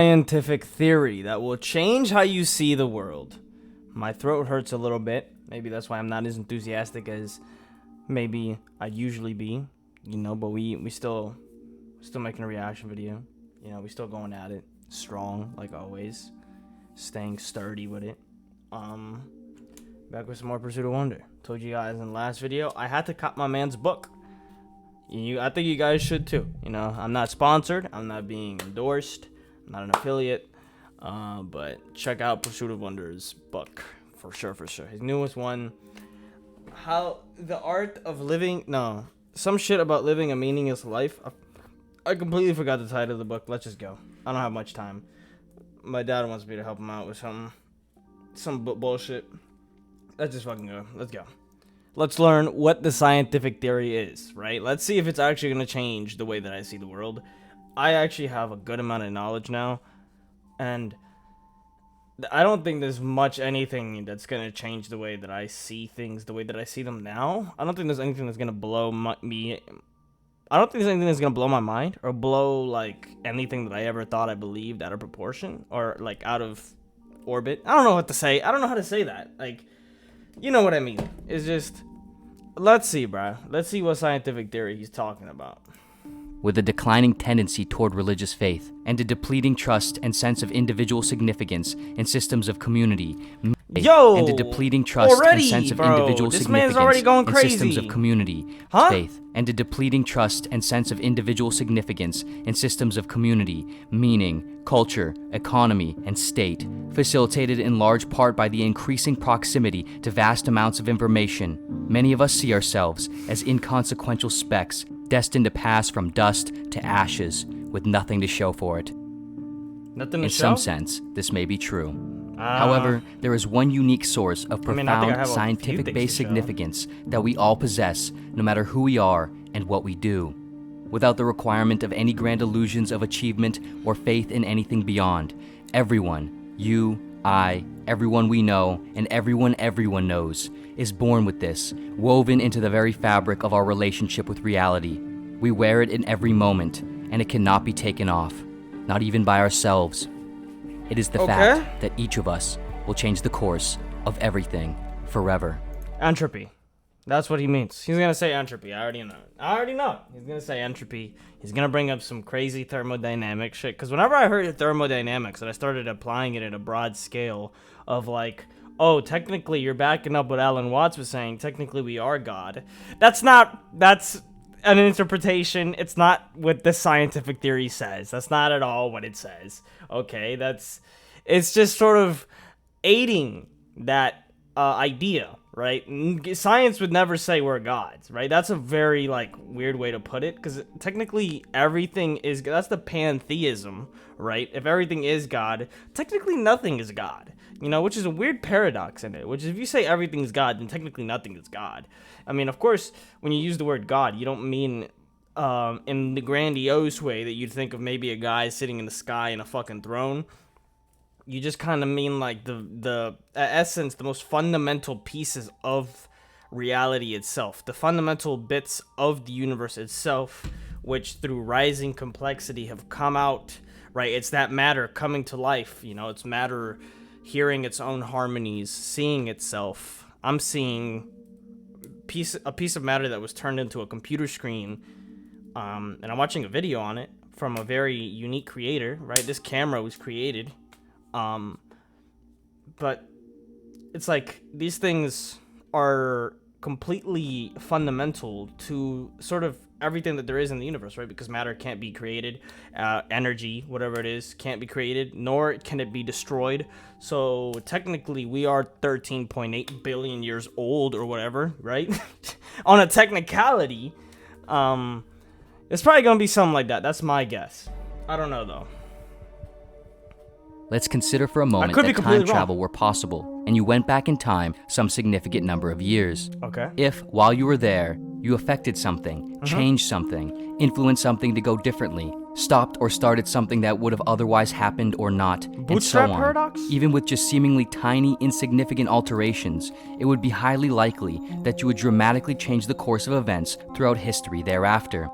Scientific theory that will change how you see the world. My throat hurts a little bit. Maybe that's why I'm not as enthusiastic as maybe I'd usually be, but we still making a reaction video. We still going at it strong like always, staying sturdy with it. Back with some more Pursuit of Wonder. Told you guys in the last video I had to cop my man's book. I think you guys should too. I'm not sponsored, I'm not being endorsed, I'm not an affiliate, but check out Pursuit of Wonder's book for sure. His newest one, some shit about living a meaningless life. I completely forgot the title of the book. Let's just go. I don't have much time. My dad wants me to help him out with some bullshit. Let's just fucking go. Let's go. Let's learn what the scientific theory is, right? Let's see if it's actually going to change the way that I see the world. I actually have a good amount of knowledge now, and I don't think there's much anything that's going to change the way that I see things, the way that I see them now. I don't think there's anything that's going to blow I don't think there's anything that's going to blow my mind or blow, like, anything that I ever thought I believed out of proportion or, like, out of orbit. I don't know what to say. I don't know how to say that. Like, you know what I mean. It's just, let's see, bro. Let's see what scientific theory he's talking about. With a declining tendency toward religious faith and a depleting trust and sense of individual significance in systems of community. And a depleting trust and sense of individual significance in systems of community. Faith and a depleting trust and sense of individual significance in systems of community, meaning, culture, economy, and state, facilitated in large part by the increasing proximity to vast amounts of information. Many of us see ourselves as inconsequential specks destined to pass from dust to ashes with nothing to show for it. Nothing to in show? some sense, this may be true. However, there is one unique source of profound scientific-based significance that we all possess, no matter who we are and what we do, without the requirement of any grand illusions of achievement or faith in anything beyond. Everyone, you, I, everyone we know, and everyone knows, is born with this, woven into the very fabric of our relationship with reality. We wear it in every moment, and it cannot be taken off, not even by ourselves. It is the fact that each of us will change the course of everything forever. Entropy. That's what he means. He's going to say entropy. I already know. He's going to say entropy. He's going to bring up some crazy thermodynamic shit. Because whenever I heard thermodynamics and I started applying it at a broad scale of like, oh, technically you're backing up what Alan Watts was saying. Technically we are God. That's an interpretation. It's not what the scientific theory says. That's not at all what it says. Okay, it's just sort of aiding that idea, right? Science would never say we're gods, right? That's a very weird way to put it, because technically everything is, that's the pantheism, right? If everything is God, technically nothing is God, which is a weird paradox in it, which is if you say everything's God, then technically nothing is God. I mean, of course, when you use the word God, you don't mean in the grandiose way that you'd think of maybe a guy sitting in the sky in a fucking throne. You just kind of mean like the essence, the most fundamental pieces of reality itself, the fundamental bits of the universe itself, which through rising complexity have come out, right? It's that matter coming to life, it's matter hearing its own harmonies, seeing itself. I'm seeing a piece of matter that was turned into a computer screen, and I'm watching a video on it from a very unique creator, right? This camera was created, but it's like these things are completely fundamental to sort of everything that there is in the universe, right? Because matter can't be created, energy, whatever it is, can't be created, nor can it be destroyed. So technically we are 13.8 billion years old or whatever, right? On a technicality, it's probably gonna be something like that. That's my guess. I don't know though. Let's consider for a moment that time travel were possible, and you went back in time some significant number of years. Okay. If, while you were there, you affected something, changed something, influenced something to go differently, stopped or started something that would have otherwise happened or not, and so on. Paradox? Even with just seemingly tiny, insignificant alterations, it would be highly likely that you would dramatically change the course of events throughout history thereafter.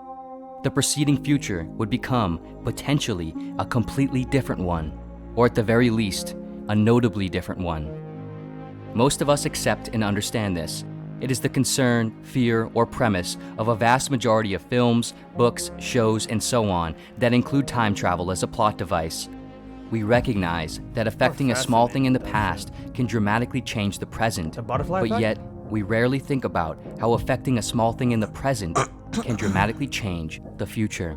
the preceding future would become, potentially, a completely different one, or at the very least, a notably different one. Most of us accept and understand this. It is the concern, fear, or premise of a vast majority of films, books, shows, and so on that include time travel as a plot device. We recognize that affecting a small thing in the past can dramatically change the present, but yet we rarely think about how affecting a small thing in the present can dramatically change the future.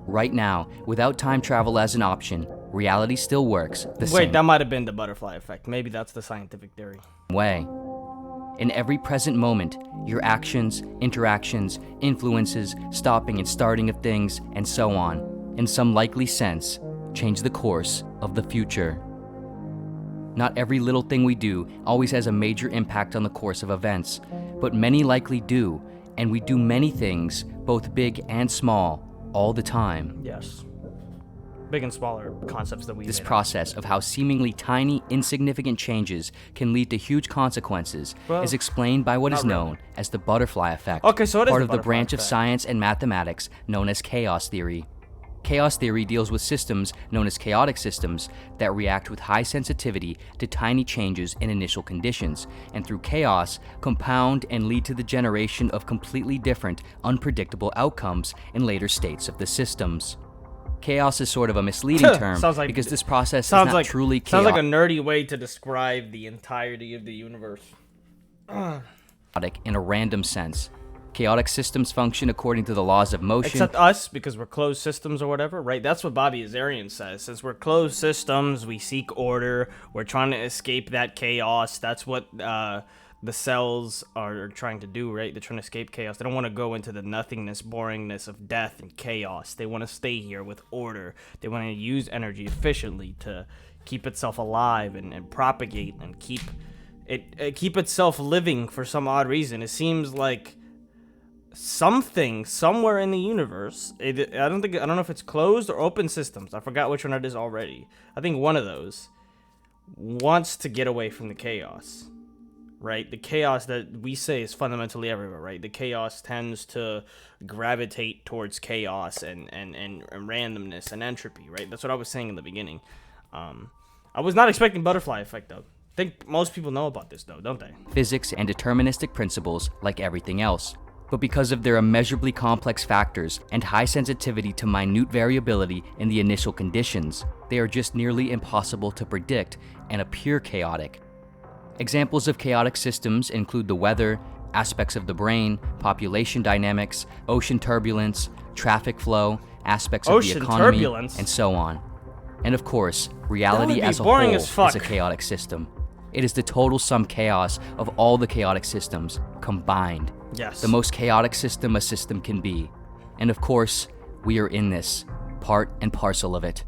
Right now, without time travel as an option, reality still works the same Wait, that might have been the butterfly effect. Maybe that's the scientific theory. way. In every present moment, your actions, interactions, influences, stopping and starting of things, and so on, in some likely sense, change the course of the future. Not every little thing we do always has a major impact on the course of events, but many likely do, and we do many things, both big and small, all the time. Yes. Big and smaller concepts that we This made up. process of how seemingly tiny, insignificant changes can lead to huge consequences Well, is explained by what is not really. known as the butterfly effect, Okay, so it is part the of the butterfly branch of effect. science and mathematics known as chaos theory. Chaos theory deals with systems known as chaotic systems that react with high sensitivity to tiny changes in initial conditions, and through chaos, compound and lead to the generation of completely different, unpredictable outcomes in later states of the systems. Chaos is sort of a misleading term Sounds like- because this process is Sounds not like truly sounds chaotic like a nerdy way to describe the entirety of the universe. in a random sense. Chaotic systems function according to the laws of motion. Except us, because we're closed systems or whatever, right? That's what Bobby Azarian says. Since we're closed systems, we seek order. We're trying to escape that chaos. That's what the cells are trying to do, right? They're trying to escape chaos. They don't want to go into the nothingness, boringness of death and chaos. They want to stay here with order. They want to use energy efficiently to keep itself alive and propagate and keep itself living for some odd reason. It seems like something somewhere in the universe. I don't know if it's closed or open systems. I forgot which one it is already. I think one of those wants to get away from the chaos, right? The chaos that we say is fundamentally everywhere, right? The chaos tends to gravitate towards chaos and randomness and entropy, right? That's what I was saying in the beginning. I was not expecting butterfly effect though. I think most people know about this though, don't they? Physics and deterministic principles like everything else. But because of their immeasurably complex factors and high sensitivity to minute variability in the initial conditions, they are just nearly impossible to predict and appear chaotic. Examples of chaotic systems include the weather, aspects of the brain, population dynamics, ocean turbulence, traffic flow, aspects of the Ocean economy, turbulence? and so on. And of course, reality be as a boring whole as fuck. is a chaotic system. It is the total sum chaos of all the chaotic systems combined. Yes. The most chaotic system a system can be. And of course, we are in this, part and parcel of it.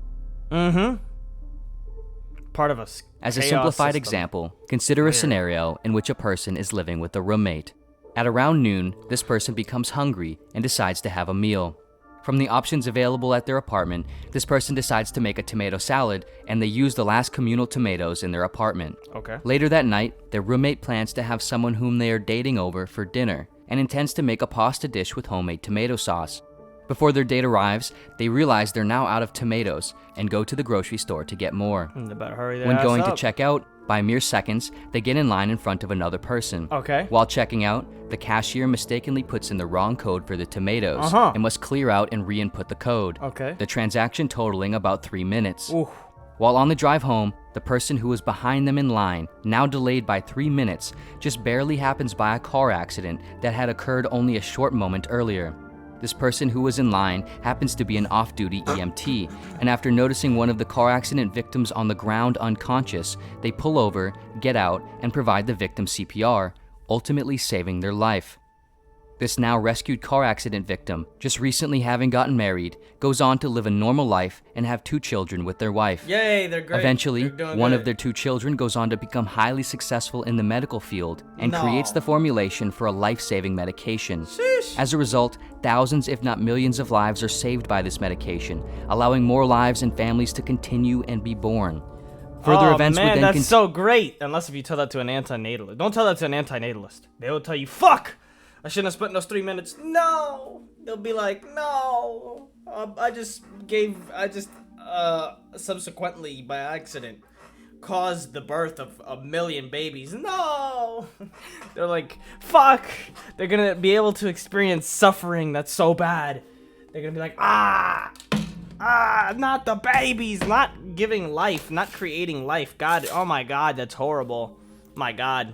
Part of us. As a simplified example, consider a scenario in which a person is living with a roommate. At around noon, this person becomes hungry and decides to have a meal. From the options available at their apartment, this person decides to make a tomato salad, and they use the last communal tomatoes in their apartment. Okay. Later that night, their roommate plans to have someone whom they are dating over for dinner, and intends to make a pasta dish with homemade tomato sauce. Before their date arrives, they realize they're now out of tomatoes, and go to the grocery store to get more. They better hurry their When ass going up. to check out, by mere seconds, they get in line in front of another person. Okay. While checking out, the cashier mistakenly puts in the wrong code for the tomatoes and must clear out and re-input the code. Okay. The transaction totaling about 3 minutes. Oof. While on the drive home, the person who was behind them in line, now delayed by 3 minutes, just barely happens by a car accident that had occurred only a short moment earlier. This person who was in line happens to be an off-duty EMT, and after noticing one of the car accident victims on the ground unconscious, they pull over, get out, and provide the victim CPR, ultimately saving their life. This now rescued car accident victim, just recently having gotten married, goes on to live a normal life and have 2 children with their wife. Yay, they're great. Eventually, They're doing one good. of their 2 children goes on to become highly successful in the medical field and No. creates the formulation for a life-saving medication. Sheesh. As a result, thousands if not millions of lives are saved by this medication, allowing more lives and families to continue and be born. Further events man, would then that's so great. Unless if you tell that to an antinatalist. Don't tell that to an antinatalist. They will tell you, fuck! I shouldn't have spent those 3 minutes. No! They'll be like, no! I just subsequently, by accident, caused the birth of 1 million babies. No! They're like, fuck! They're gonna be able to experience suffering that's so bad. They're gonna be like, not the babies, not giving life, not creating life. God, oh my God, that's horrible. My God.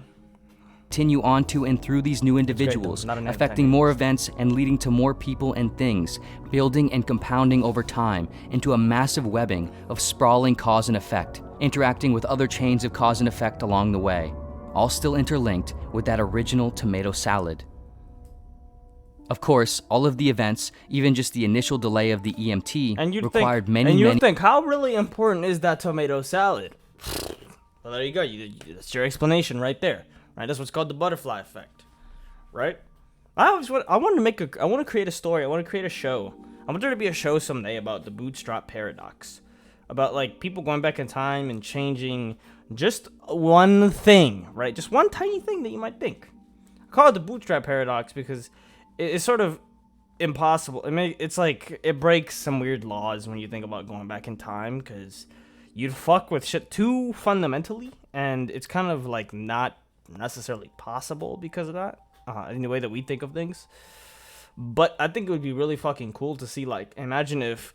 Continue on to and through these new individuals, affecting more events and leading to more people and things, building and compounding over time into a massive webbing of sprawling cause and effect, interacting with other chains of cause and effect along the way, all still interlinked with that original tomato salad. Of course, all of the events, even just the initial delay of the EMT, required many. And you think, how really important is that tomato salad? Well, there you go. That's your explanation right there. Right? That's what's called the butterfly effect. Right? I want to create a story. I want to create a show. I want there to be a show someday about the bootstrap paradox. About, like, people going back in time and changing just one thing, right? Just one tiny thing that you might think. I call it the bootstrap paradox because it's sort of impossible. I mean, it's like it breaks some weird laws when you think about going back in time because you'd fuck with shit too fundamentally, and it's kind of like not necessarily possible because of that, in the way that we think of things. But I think it would be really fucking cool to see, like, imagine if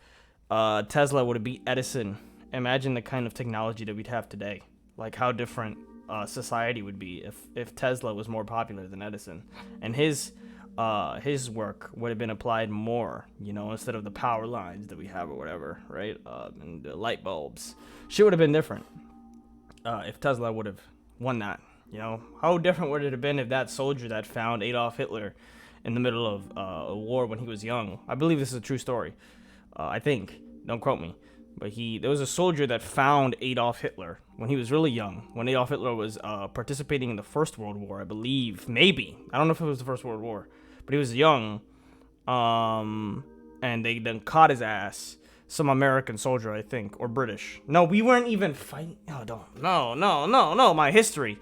Tesla would have beat Edison. Imagine the kind of technology that we'd have today. Like how different society would be if Tesla was more popular than Edison, and his work would have been applied more, you know, instead of the power lines that we have or whatever, right? And the light bulbs. Shit would have been different if Tesla would have won that. You know, how different would it have been if that soldier that found Adolf Hitler in the middle of a war when he was young? I believe this is a true story. I think. Don't quote me. But there was a soldier that found Adolf Hitler when he was really young. When Adolf Hitler was participating in the First World War, I believe. Maybe. I don't know if it was the First World War. But he was young. And they then caught his ass. Some American soldier, I think. Or British. No, we weren't even fighting. No, my history.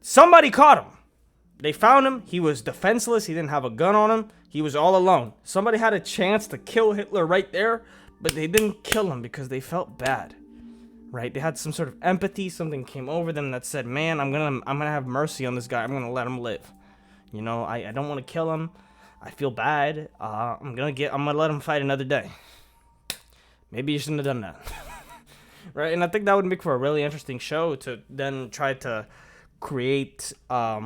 Somebody caught him. They found him. He was defenseless. He didn't have a gun on him. He was all alone. Somebody had a chance to kill Hitler right there, but they didn't kill him because they felt bad. Right? They had some sort of empathy. Something came over them that said, "Man, I'm gonna have mercy on this guy. I'm gonna let him live. You know, I don't want to kill him. I feel bad. I'm gonna let him fight another day. Maybe you shouldn't have done that." Right? And I think that would make for a really interesting show to then try to create a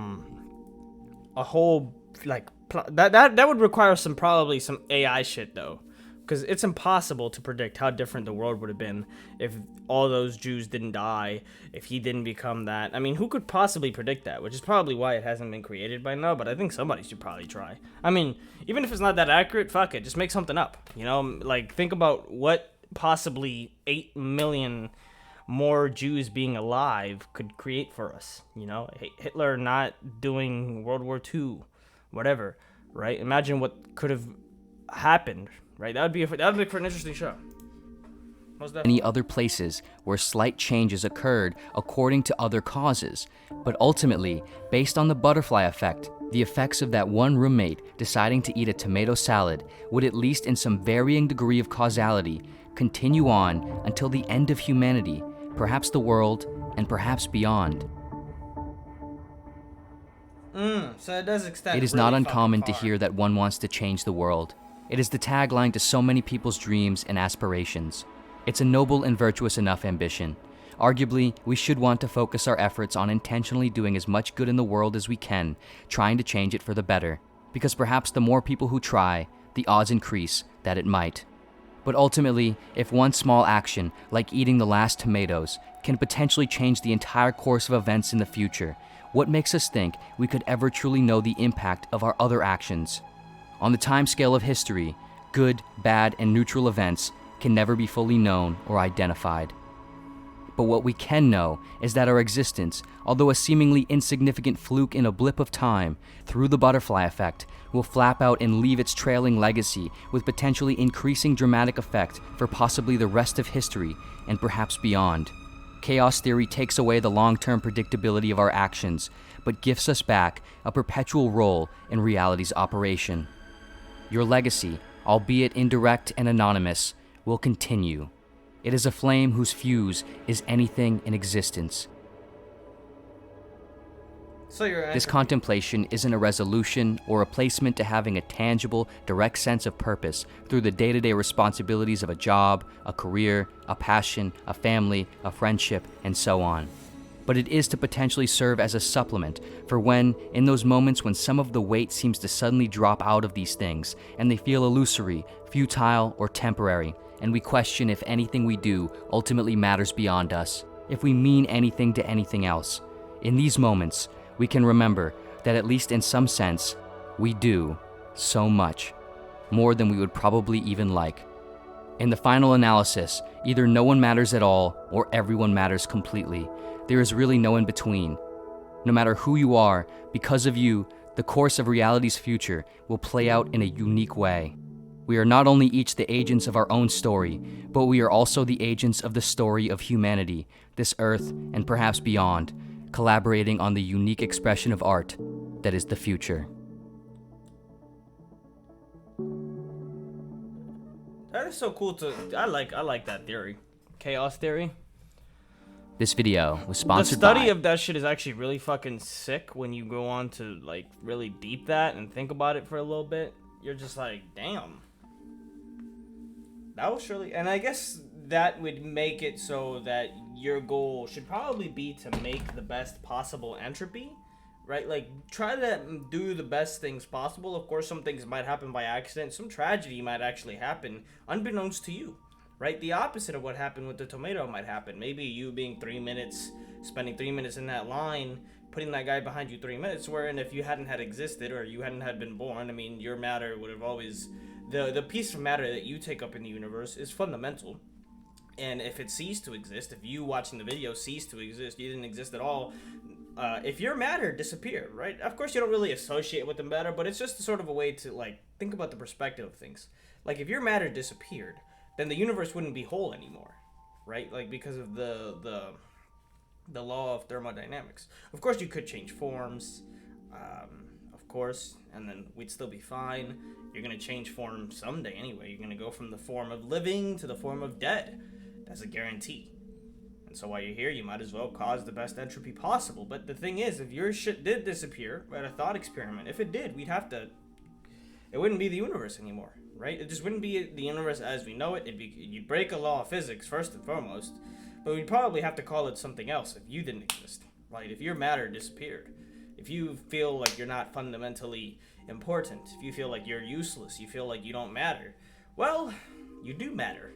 whole, like, that would require probably some AI shit though, because it's impossible to predict how different the world would have been if all those Jews didn't die, if he didn't become that. I mean, who could possibly predict that? Which is probably why it hasn't been created by now, but I think somebody should probably try. I mean, even if it's not that accurate, fuck it, just make something up. You know, like, think about what possibly 8 million more Jews being alive could create for us. You know, Hitler not doing World War II, whatever, right? Imagine what could have happened, right? That would make for an interesting show. Many other places where slight changes occurred according to other causes, but ultimately, based on the butterfly effect, the effects of that one roommate deciding to eat a tomato salad would, at least in some varying degree of causality, continue on until the end of humanity, perhaps the world, and perhaps beyond. So it does extend. It is not uncommon to hear that one wants to change the world. It is the tagline to so many people's dreams and aspirations. It's a noble and virtuous enough ambition. Arguably, we should want to focus our efforts on intentionally doing as much good in the world as we can, trying to change it for the better, because perhaps the more people who try, the odds increase that it might. But ultimately, if one small action, like eating the last tomatoes, can potentially change the entire course of events in the future, what makes us think we could ever truly know the impact of our other actions? On the timescale of history, good, bad, and neutral events can never be fully known or identified. But what we can know is that our existence, although a seemingly insignificant fluke in a blip of time, through the butterfly effect, will flap out and leave its trailing legacy with potentially increasing dramatic effect for possibly the rest of history and perhaps beyond. Chaos theory takes away the long-term predictability of our actions, but gifts us back a perpetual role in reality's operation. Your legacy, albeit indirect and anonymous, will continue. It is a flame whose fuse is anything in existence. This contemplation isn't a resolution or a replacement to having a tangible, direct sense of purpose through the day-to-day responsibilities of a job, a career, a passion, a family, a friendship, and so on. But it is to potentially serve as a supplement for when, in those moments when some of the weight seems to suddenly drop out of these things, and they feel illusory, futile, or temporary, and we question if anything we do ultimately matters beyond us, if we mean anything to anything else. In these moments, we can remember that at least in some sense, we do so much, more than we would probably even like. In the final analysis, either no one matters at all or everyone matters completely. There is really no in between. No matter who you are, because of you, the course of reality's future will play out in a unique way. We are not only each the agents of our own story, but we are also the agents of the story of humanity, this earth, and perhaps beyond, collaborating on the unique expression of art that is the future. That is so cool I like that theory. Chaos theory. This video was sponsored by... The study of that shit is actually really fucking sick when you go on to, like, really deep that and think about it for a little bit. You're just like, damn. That was surely... And I guess that would make it so that your goal should probably be to make the best possible entropy, right? Like, try to do the best things possible. Of course, some things might happen by accident. Some tragedy might actually happen unbeknownst to you, right? The opposite of what happened with the tomato might happen. Maybe you being 3 minutes, spending 3 minutes in that line, putting that guy behind you 3 minutes, wherein if you hadn't had existed or you hadn't had been born, I mean, your matter would have always... The piece of matter that you take up in the universe is fundamental. And if it ceased to exist, if you watching the video ceased to exist, you didn't exist at all, if your matter disappeared, right? Of course, you don't really associate with the matter, but it's just sort of a way to, like, think about the perspective of things. Like, if your matter disappeared, then the universe wouldn't be whole anymore, right? Like, because of the law of thermodynamics. Of course, you could change forms, of course, and then we'd still be fine. You're going to change form someday anyway. You're going to go from the form of living to the form of dead. That's a guarantee. And so while you're here, you might as well cause the best entropy possible. But the thing is, if your shit did disappear, right, a thought experiment, if it did, it wouldn't be the universe anymore, right? It just wouldn't be the universe as we know it. You'd break a law of physics first and foremost, but we'd probably have to call it something else if you didn't exist, right? If your matter disappeared, if you feel like you're not fundamentally important, if you feel like you're useless, you feel like you don't matter, well, you do matter.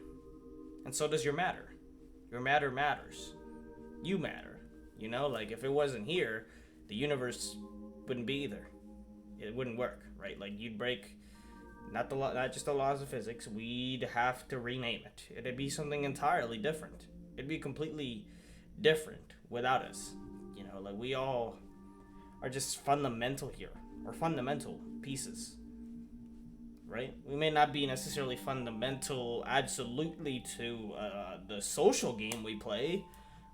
And so does your matter. Your matter matters. You matter. You know, like, if it wasn't here, the universe wouldn't be either. It wouldn't work, right? Like, you'd break not just the laws of physics. We'd have to rename it. It'd be something entirely different. It'd be completely different without us. You know, like, we all are just fundamental here, or fundamental pieces. Right? We may not be necessarily fundamental absolutely to the social game we play.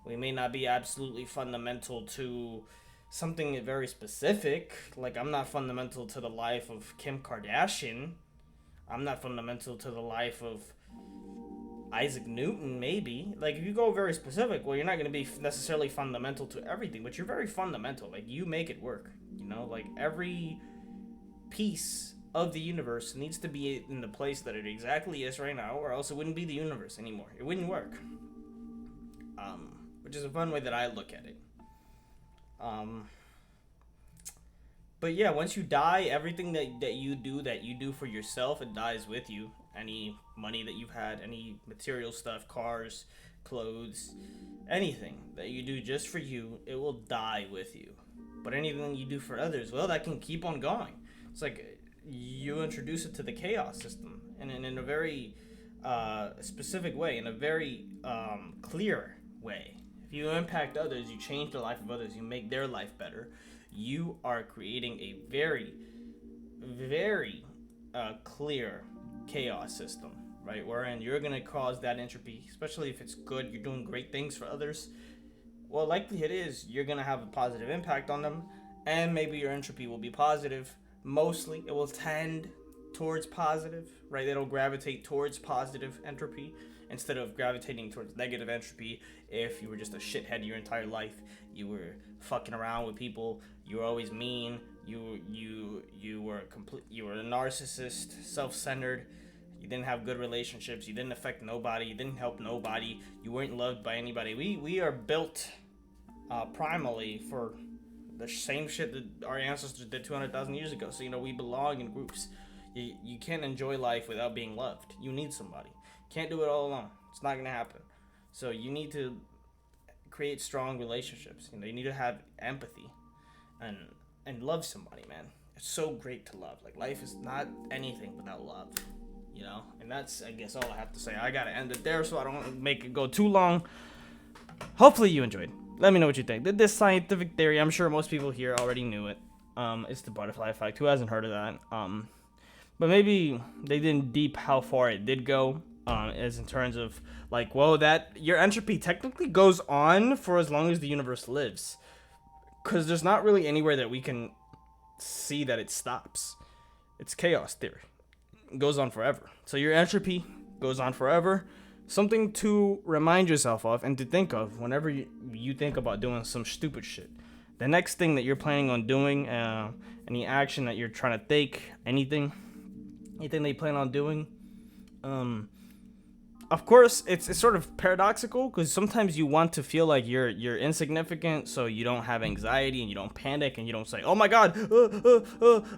We may not be absolutely fundamental to something very specific. Like, I'm not fundamental to the life of Kim Kardashian. I'm not fundamental to the life of Isaac Newton, maybe. Like, if you go very specific, well, you're not going to be necessarily fundamental to everything, but you're very fundamental. Like, you make it work. You know, like, every piece of the universe needs to be in the place that it exactly is right now, or else it wouldn't be the universe anymore. It wouldn't work. Which is a fun way that I look at it. But yeah, once you die, everything that you do for yourself, it dies with you. Any money that you've had, any material stuff, cars, clothes, anything that you do just for you, it will die with you. But anything you do for others, well, that can keep on going. It's like you introduce it to the chaos system, and in a very specific way, in a very clear way. If you impact others, you change the life of others, you make their life better, you are creating a very, very clear chaos system, right? Wherein you're gonna cause that entropy, especially if it's good, you're doing great things for others. Well, likelihood is you're gonna have a positive impact on them, and maybe your entropy will be positive. Mostly, it will tend towards positive, right? It'll gravitate towards positive entropy instead of gravitating towards negative entropy. If you were just a shithead your entire life, you were fucking around with people, you were always mean, you were a narcissist, self-centered, you didn't have good relationships, you didn't affect nobody, you didn't help nobody, you weren't loved by anybody. We are built primarily for the same shit that our ancestors did 200,000 years ago. So, we belong in groups. You can't enjoy life without being loved. You need somebody. Can't do it all alone. It's not gonna happen. So you need to create strong relationships. You need to have empathy and love somebody, man. It's so great to love. Like, life is not anything without love. And that's, I guess, all I have to say. I gotta end it there so I don't make it go too long. Hopefully you enjoyed. Let me know what you think. This scientific theory, I'm sure most people here already knew it. It's the butterfly effect. Who hasn't heard of that? But maybe they didn't deep how far it did go, as in terms of, like, well, that your entropy technically goes on for as long as the universe lives. Because there's not really anywhere that we can see that it stops. It's chaos theory. It goes on forever. So your entropy goes on forever. Something to remind yourself of and to think of whenever you think about doing some stupid shit. The next thing that you're planning on doing, any action that you're trying to take, anything they plan on doing, of course it's sort of paradoxical, because sometimes you want to feel like you're insignificant, so you don't have anxiety and you don't panic and you don't say, oh my god,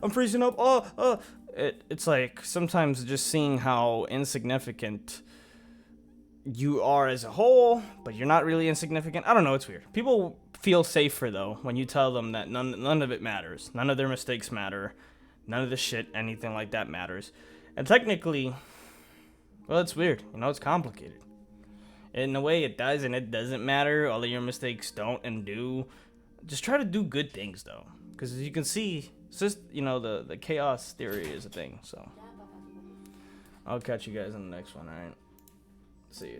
I'm freezing up, it's like sometimes just seeing how insignificant you are as a whole, but you're not really insignificant. I don't know, it's weird. People feel safer though when you tell them that none of it matters, none of their mistakes matter, none of the shit, anything like that matters. And technically, well, it's weird. It's complicated. In a way, it does and it doesn't matter. All of your mistakes don't and do. Just try to do good things, though. Because as you can see, it's just, the chaos theory is a thing. So, I'll catch you guys in the next one, alright? See you.